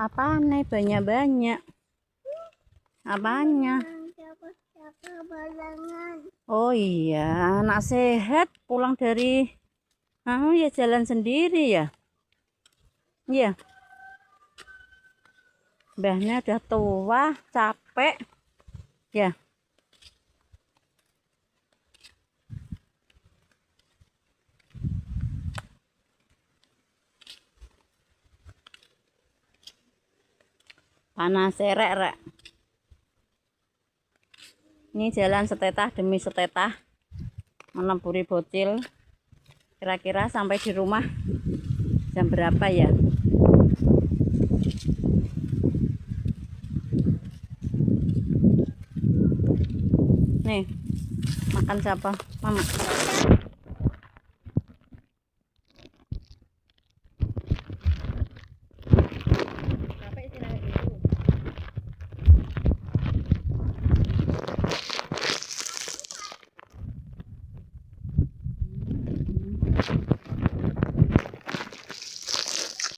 Apa nih banyak-banyak? Apanya? Oh iya, anak sehat pulang dari ya jalan sendiri ya. Iya. Mbahnya udah tua, capek. Ya. Panas rek. Ini jalan setetah demi setetah menempuri bocil. Kira-kira sampai di rumah jam berapa ya? Nih, makan siapa? Mama.